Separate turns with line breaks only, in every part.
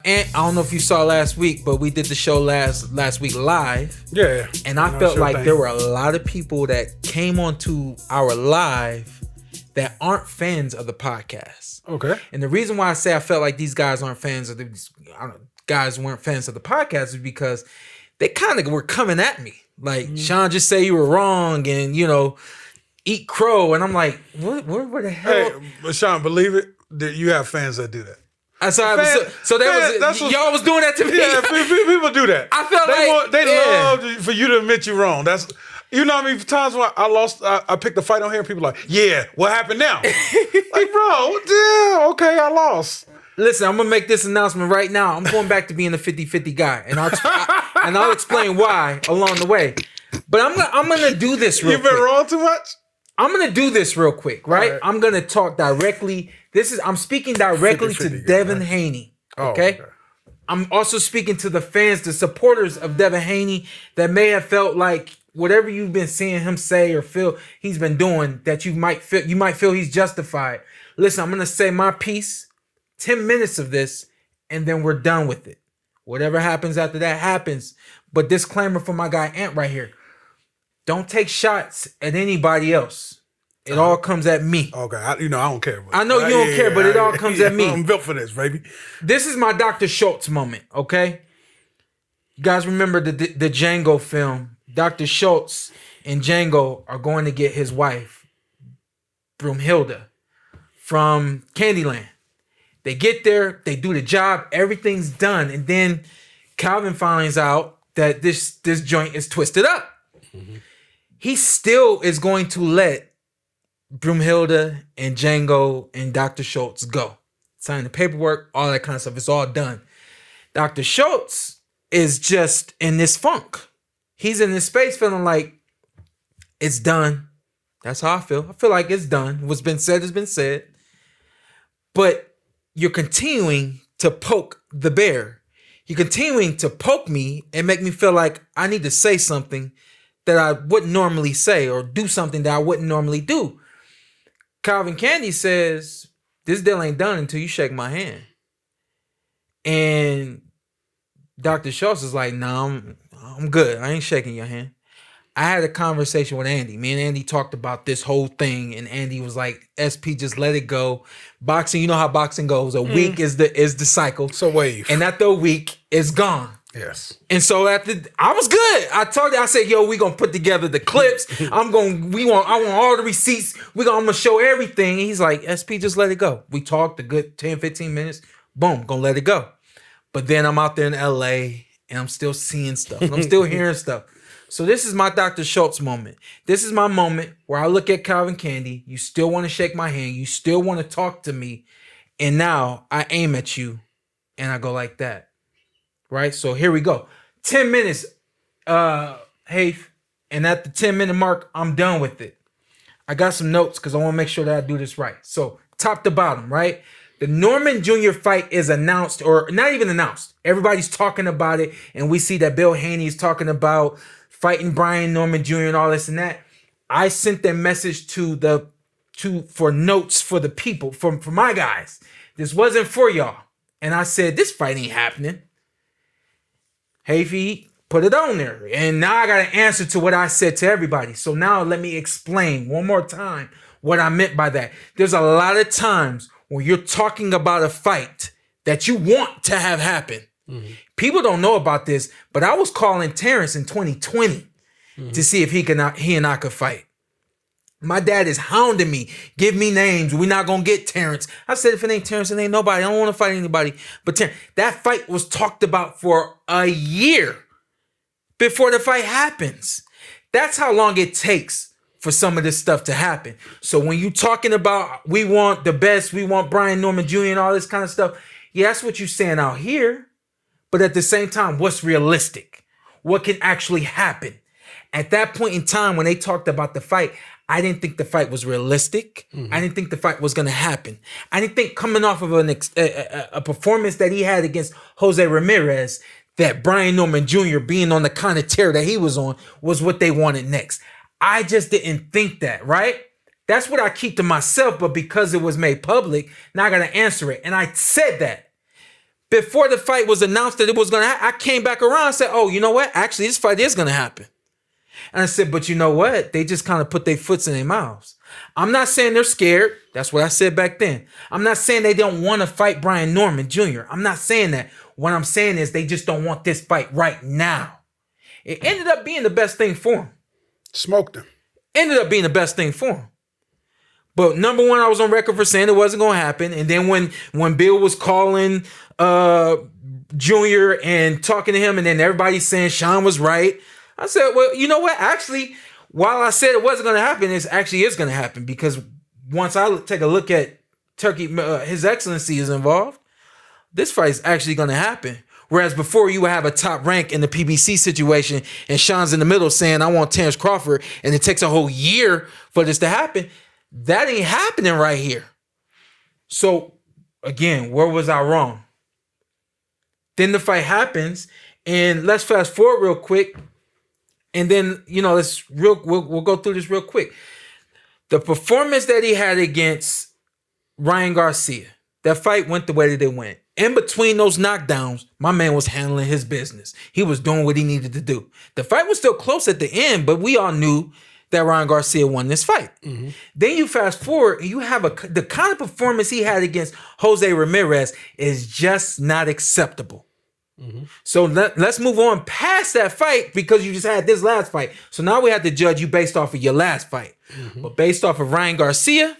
And I don't know if you saw last week, but we did the show last week live.
Yeah.
And I felt like there were a lot of people that came onto our live that aren't fans of the podcast.
Okay.
And the reason why I say I felt like these guys aren't fans of guys weren't fans of the podcast is because they kind of were coming at me. Like, Sean, just say you were wrong and, eat crow. And I'm like, what the hell?
Hey, Sean, believe it, that you have fans that do that.
Y'all was doing that to me.
Yeah, people do that.
I felt
they love for you to admit you're wrong. That's, you know how many times when I lost, I picked a fight on here and people are like, yeah, what happened now? Like, bro, yeah, okay, I lost.
Listen, I'm gonna make this announcement right now. I'm going back to being a 50-50 guy, and I'll explain why along the way. But I'm gonna do this real quick.
You've been wrong too much?
I'm gonna do this real quick, right?
Right.
I'm gonna talk directly. I'm speaking directly to Devin Haney. Okay? I'm also speaking to the fans, the supporters of Devin Haney that may have felt like whatever you've been seeing him say or feel he's been doing, that you might feel he's justified. Listen, I'm gonna say my piece, 10 minutes of this, and then we're done with it. Whatever happens after that happens. But disclaimer for my guy Antt right here. Don't take shots at anybody else. It all comes at me.
Okay, I don't care.
I know you don't care, but it all comes at me.
I'm built for this, baby.
This is my Dr. Schultz moment, okay? You guys remember the Django film? Dr. Schultz and Django are going to get his wife, Broomhilda, from Candyland. They get there, they do the job, everything's done, and then Calvin finds out that this joint is twisted up. Mm-hmm. He still is going to let Broomhilda and Django and Dr. Schultz go. Sign the paperwork, all that kind of stuff. It's all done. Dr. Schultz is just in this funk. He's in this space feeling like it's done. That's how I feel. I feel like it's done. What's been said has been said. But you're continuing to poke the bear. You're continuing to poke me and make me feel like I need to say something that I wouldn't normally say or do something that I wouldn't normally do. Calvin Candy says, this deal ain't done until you shake my hand. And Dr. Schultz is like, no, I'm good. I ain't shaking your hand. I had a conversation with Andy. Me and Andy talked about this whole thing, and Andy was like, SP, just let it go. Boxing, you know how boxing goes. A week is the cycle.
It's a wave.
And after a week, it's gone.
Yes.
And so I was good. I said, yo, we gonna put together the clips. I want all the receipts. I'm gonna show everything. And he's like, SP, just let it go. We talked a good 10, 15 minutes. Boom, gonna let it go. But then I'm out there in LA and I'm still seeing stuff. And I'm still hearing stuff. So this is my Dr. Schultz moment. This is my moment where I look at Calvin Candy. You still want to shake my hand. You still want to talk to me. And now I aim at you and I go like that. Right? So here we go. 10 minutes, Hafey. And at the 10-minute mark, I'm done with it. I got some notes because I want to make sure that I do this right. So top to bottom, right? The Norman Jr. fight is announced, or not even announced. Everybody's talking about it. And we see that Bill Haney is talking about fighting Brian Norman Jr. and all this and that. I sent that message for notes for the people, for my guys. This wasn't for y'all. And I said, this fight ain't happening. Hafey put it on there. And now I got an answer to what I said to everybody. So now let me explain one more time what I meant by that. There's a lot of times when you're talking about a fight that you want to have happen. Mm-hmm. People don't know about this, but I was calling Terrence in 2020 to see if he and I could fight. My dad is hounding me. Give me names. We're not going to get Terrence. I said, if it ain't Terrence, it ain't nobody. I don't want to fight anybody but Terrence. That fight was talked about for a year before the fight happens. That's how long it takes for some of this stuff to happen. So when you're talking about we want the best, we want Brian Norman Jr. and all this kind of stuff, yeah, that's what you're saying out here. But at the same time, what's realistic? What can actually happen? At that point in time, when they talked about the fight, I didn't think the fight was realistic. Mm-hmm. I didn't think the fight was going to happen. I didn't think coming off of a performance that he had against Jose Ramirez, that Brian Norman Jr. being on the kind of tear that he was on was what they wanted next. I just didn't think that, right? That's what I keep to myself, but because it was made public, now I got to answer it. And I said that. Before the fight was announced that it was going to happen, I came back around and said, oh, you know what? Actually, this fight is going to happen. And I said, but you know what? They just kind of put their foots in their mouths. I'm not saying they're scared. That's what I said back then. I'm not saying they don't want to fight Brian Norman Jr. I'm not saying that. What I'm saying is they just don't want this fight right now. It ended up being the best thing for him.
Smoked him.
Ended up being the best thing for him. But number one, I was on record for saying it wasn't going to happen. And then when Bill was calling Junior and talking to him, and then everybody's saying Shawn was right, I said, well, you know what? Actually, while I said it wasn't going to happen, it actually is going to happen, because once I take a look at Turkey, His Excellency is involved, this fight is actually going to happen. Whereas before you would have a top rank in the PBC situation and Shawn's in the middle saying, I want Terrence Crawford, and it takes a whole year for this to happen. That ain't happening right here. So again, where was I wrong? Then the fight happens, and let's fast forward real quick. And then, we'll go through this real quick. The performance that he had against Ryan Garcia, that fight went the way that it went. In between those knockdowns, my man was handling his business. He was doing what he needed to do. The fight was still close at the end, but we all knew that Ryan Garcia won this fight. Mm-hmm. Then you fast forward, and you have the kind of performance he had against Jose Ramirez is just not acceptable. Mm-hmm. So let's move on past that fight, because you just had this last fight. So now we have to judge you based off of your last fight. Mm-hmm. But based off of Ryan Garcia,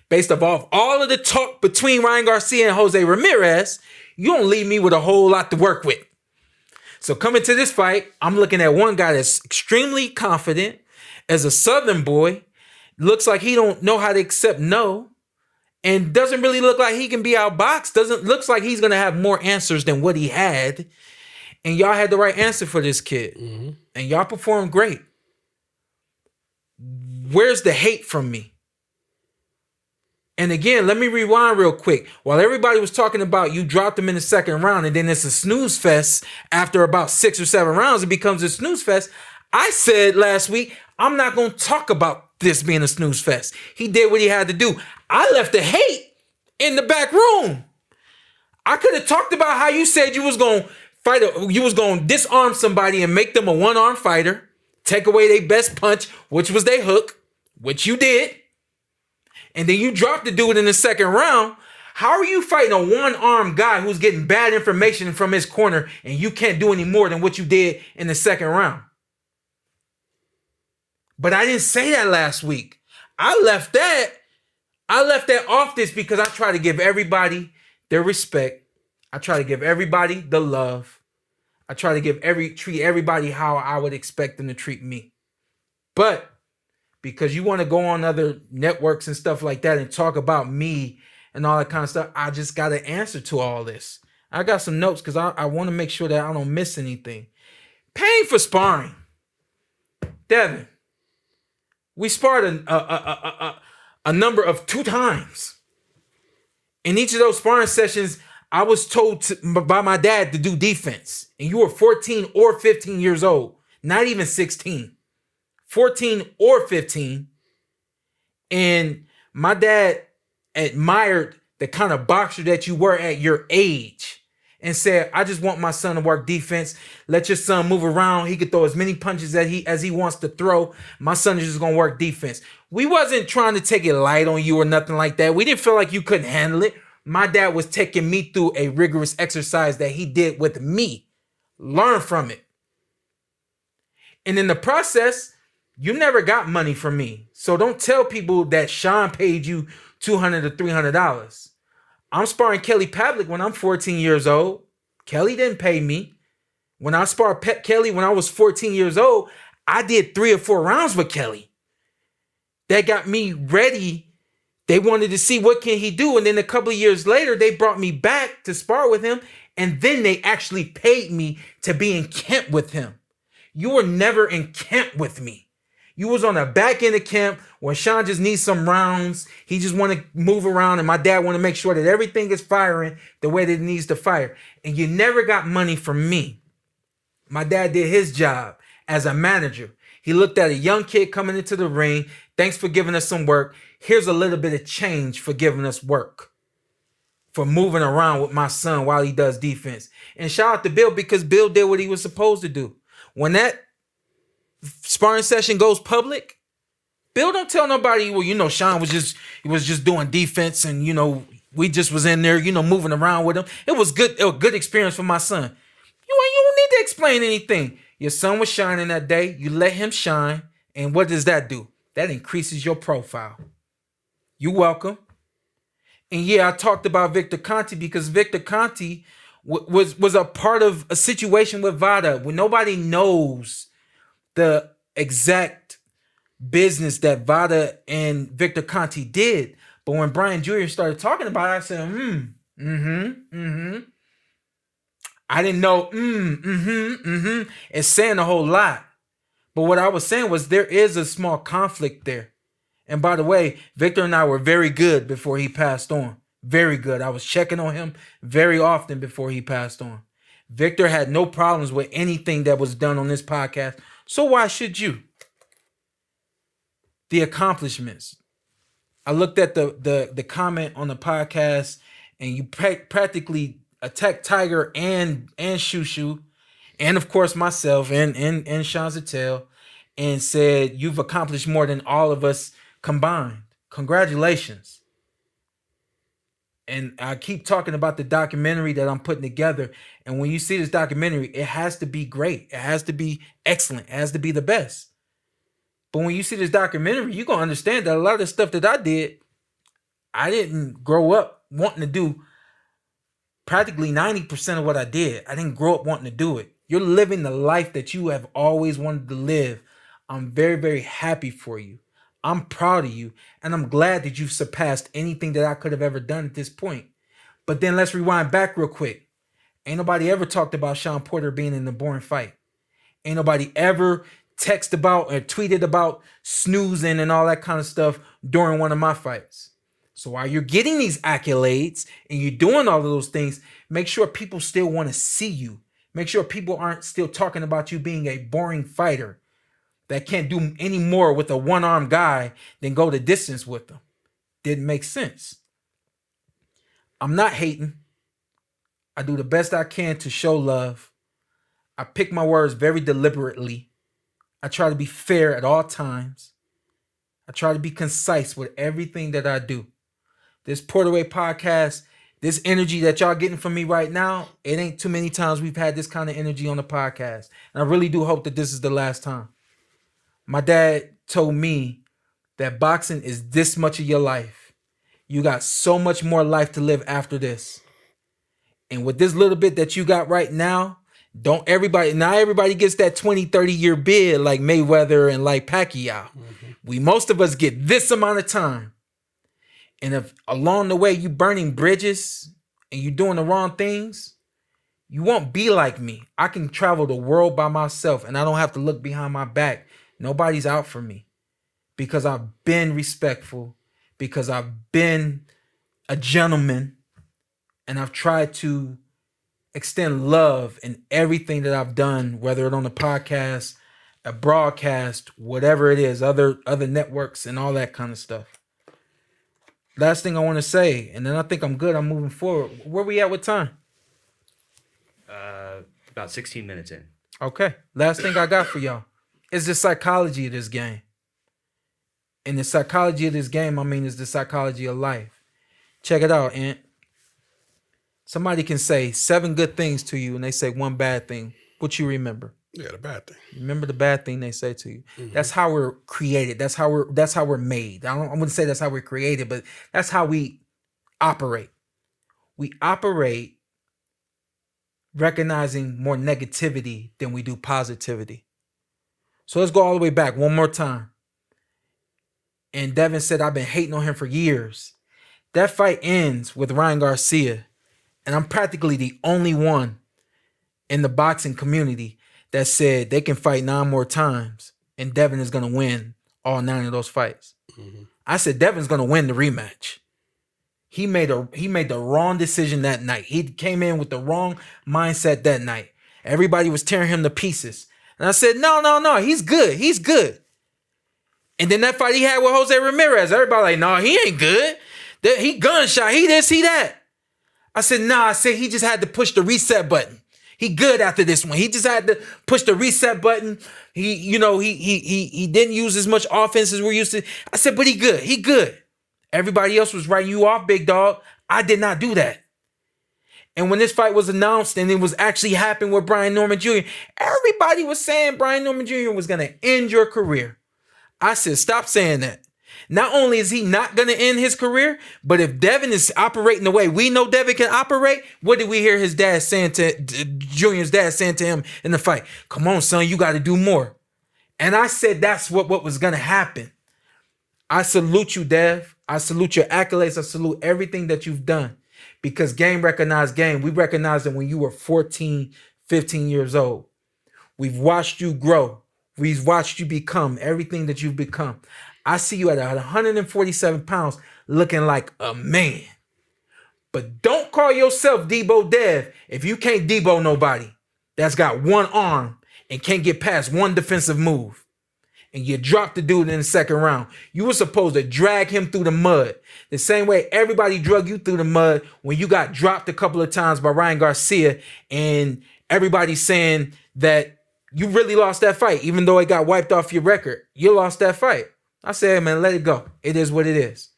based off all of the talk between Ryan Garcia and Jose Ramirez, you don't leave me with a whole lot to work with. So coming to this fight, I'm looking at one guy that's extremely confident as a Southern boy, looks like he don't know how to accept no, and doesn't really look like he can be outboxed. Looks like he's going to have more answers than what he had. And y'all had the right answer for this kid. Mm-hmm. And y'all performed great. Where's the hate from me? And again, let me rewind real quick. While everybody was talking about you dropped him in the second round and then it's a snooze fest, after about 6 or 7 rounds, it becomes a snooze fest. I said last week, I'm not going to talk about this being a snooze fest. He did what he had to do. I left the hate in the back room. I could have talked about how you said you was going to fight, you was going to disarm somebody and make them a one-arm fighter, take away their best punch, which was their hook, which you did. And then you dropped the dude in the second round. How are you fighting a one-armed guy who's getting bad information from his corner and you can't do any more than what you did in the second round? But I didn't say that last week. I left that off this because I try to give everybody their respect. I try to give everybody the love. I try to treat everybody how I would expect them to treat me. But because you want to go on other networks and stuff like that and talk about me and all that kind of stuff, I just got to answer to all this. I got some notes because I want to make sure that I don't miss anything. Paying for sparring. Devin, we sparred a number of 2 times. In each of those sparring sessions, I was told by my dad to do defense. And you were 14 or 15 years old, not even 16. 14 or 15. And my dad admired the kind of boxer that you were at your age and said, I just want my son to work defense. Let your son move around. He could throw as many punches as he wants to throw. My son is just going to work defense. We wasn't trying to take it light on you or nothing like that. We didn't feel like you couldn't handle it. My dad was taking me through a rigorous exercise that he did with me. Learn from it. And in the process, you never got money from me. So don't tell people that Shawn paid you $200 to $300. I'm sparring Kelly Pavlik when I'm 14 years old. Kelly didn't pay me. When I sparred Kelly when I was 14 years old, I did 3 or 4 rounds with Kelly. That got me ready. They wanted to see what can he do. And then a couple of years later, they brought me back to spar with him. And then they actually paid me to be in camp with him. You were never in camp with me. You was on the back end of camp where Shawn just needs some rounds. He just want to move around, and my dad want to make sure that everything is firing the way that it needs to fire. And you never got money from me. My dad did his job as a manager. He looked at a young kid coming into the ring. Thanks for giving us some work. Here's a little bit of change for giving us work. for moving around with my son while he does defense. And shout out to Bill because Bill did what he was supposed to do. When that sparring session goes public, Bill don't tell nobody, well, Shawn was just doing defense and, we just was in there, moving around with him. It was good. It was a good experience for my son. You don't need to explain anything. Your son was shining that day. You let him shine. And what does that do? That increases your profile. You're welcome. And yeah, I talked about Victor Conte because Victor Conte was a part of a situation with Vada where nobody knows the exact business that Vada and Victor Conte did. But when Brian Jr. started talking about it, I said, I didn't know, It's saying a whole lot. But what I was saying was there is a small conflict there. And by the way, Victor and I were very good before he passed on. Very good. I was checking on him very often before he passed on. Victor had no problems with anything that was done on this podcast. So why should you? The accomplishments. I looked at the comment on the podcast and you practically attacked Tiger and Shushu and of course myself and Sean Zittel and said you've accomplished more than all of us combined. Congratulations. And I keep talking about the documentary that I'm putting together. And when you see this documentary, it has to be great. It has to be excellent. It has to be the best. But when you see this documentary, you're going to understand that a lot of the stuff that I did, I didn't grow up wanting to do practically 90% of what I did. I didn't grow up wanting to do it. You're living the life that you have always wanted to live. I'm very, very happy for you. I'm proud of you, and I'm glad that you've surpassed anything that I could have ever done at this point. But then let's rewind back real quick. Ain't nobody ever talked about Shawn Porter being in a boring fight. Ain't nobody ever texted about or tweeted about snoozing and all that kind of stuff during one of my fights. So while you're getting these accolades and you're doing all of those things, make sure people still want to see you. Make sure people aren't still talking about you being a boring fighter that can't do any more with a one-armed guy than go the distance with them. Didn't make sense. I'm not hating. I do the best I can to show love. I pick my words very deliberately. I try to be fair at all times. I try to be concise with everything that I do. This PorterWay Podcast, this energy that y'all getting from me right now, it ain't too many times we've had this kind of energy on the podcast. And I really do hope that this is the last time. My dad told me that boxing is this much of your life. You got so much more life to live after this. And with this little bit that you got right now, not everybody gets that 20, 30-year bid like Mayweather and like Pacquiao. Mm-hmm. Most of us get this amount of time. And if along the way you burning bridges and you doing the wrong things, you won't be like me. I can travel the world by myself and I don't have to look behind my back. Nobody's out for me because I've been respectful, because I've been a gentleman, and I've tried to extend love in everything that I've done, whether it's on a podcast, a broadcast, whatever it is, other networks and all that kind of stuff. Last thing I want to say, and then I think I'm good. I'm moving forward. Where we at with time?
About 16 minutes in.
Okay. Last thing I got for y'all is the psychology of this game. And the psychology of this game, I mean, is the psychology of life. Check it out, Antt. Somebody can say 7 good things to you and they say 1 bad thing. What you remember?
Yeah, the bad thing.
Remember the bad thing they say to you. Mm-hmm. That's how we're created. That's how we're made. I wouldn't say that's how we're created, but that's how we operate. We operate recognizing more negativity than we do positivity. So let's go all the way back one more time. And Devin said, I've been hating on him for years. That fight ends with Ryan Garcia. And I'm practically the only one in the boxing community that said they can fight 9 more times and Devin is going to win all 9 of those fights. Mm-hmm. I said Devin's going to win the rematch. He made the wrong decision that night. He came in with the wrong mindset that night. Everybody was tearing him to pieces. And I said, no, he's good. He's good. And then that fight he had with Jose Ramirez, everybody like, no, he ain't good. He gunshot. He this, he that. I said, nah. I said he just had to push the reset button. He good after this one. He just had to push the reset button. He didn't use as much offense as we're used to. I said, but he good. He good. Everybody else was writing you off, big dog. I did not do that. And when this fight was announced and it was actually happening with Brian Norman Jr., everybody was saying Brian Norman Jr. was going to end your career. I said, stop saying that. Not only is he not going to end his career, but if Devin is operating the way we know Devin can operate, what did we hear his dad saying to Junior's dad saying to him in the fight? Come on, son, you got to do more. And I said that's what was going to happen. I salute you, Dev. I salute your accolades. I salute everything that you've done because game recognized game. We recognized it when you were 14, 15 years old. We've watched you grow. We've watched you become everything that you've become. I see you at 147 pounds looking like a man. But don't call yourself Debo Dev if you can't Debo nobody that's got one arm and can't get past one defensive move. And you dropped the dude in the second round. You were supposed to drag him through the mud. The same way everybody drug you through the mud when you got dropped a couple of times by Ryan Garcia and everybody's saying that you really lost that fight, even though it got wiped off your record. You lost that fight. I said, man, let it go. It is what it is.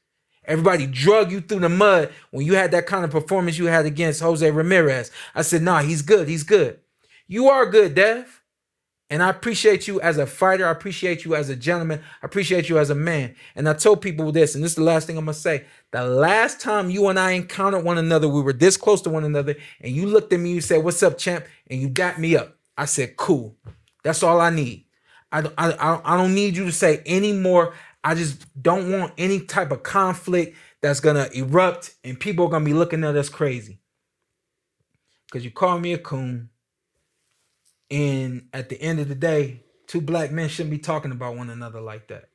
Everybody drug you through the mud when you had that kind of performance you had against Jose Ramirez. I said, nah, he's good. He's good. You are good, Dev. And I appreciate you as a fighter. I appreciate you as a gentleman. I appreciate you as a man. And I told people this, and this is the last thing I'm going to say. The last time you and I encountered one another, we were this close to one another, and you looked at me and you said, what's up, champ? And you dapped me up. I said, cool. That's all I need. I don't need you to say any more. I just don't want any type of conflict that's going to erupt and people are going to be looking at us crazy. Because you call me a coon. And at the end of the day, two black men shouldn't be talking about one another like that.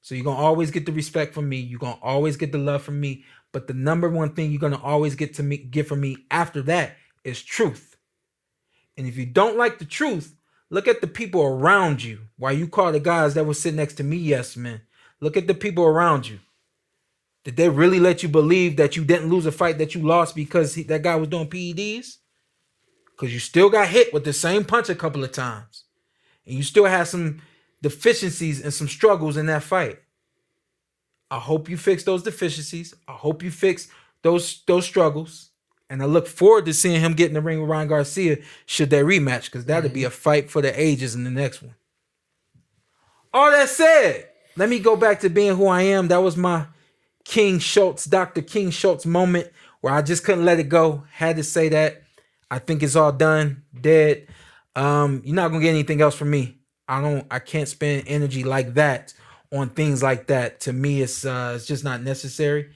So you're going to always get the respect from me. You're going to always get the love from me. But the number one thing you're going to always get from me after that is truth. And if you don't like the truth, look at the people around you. While you call the guys that were sitting next to me, yes, man. Look at the people around you. Did they really let you believe that you didn't lose a fight that you lost because that guy was doing PEDs? Because you still got hit with the same punch a couple of times. And you still had some deficiencies and some struggles in that fight. I hope you fix those deficiencies. I hope you fix those struggles. And I look forward to seeing him get in the ring with Ryan Garcia should they rematch, because that'll be a fight for the ages in the next one. All that said, let me go back to being who I am. That was my King Schultz, Dr. King Schultz moment where I just couldn't let it go. Had to say that. I think it's all done, dead. You're not gonna get anything else from me. I can't spend energy like that on things like that. To me, it's just not necessary.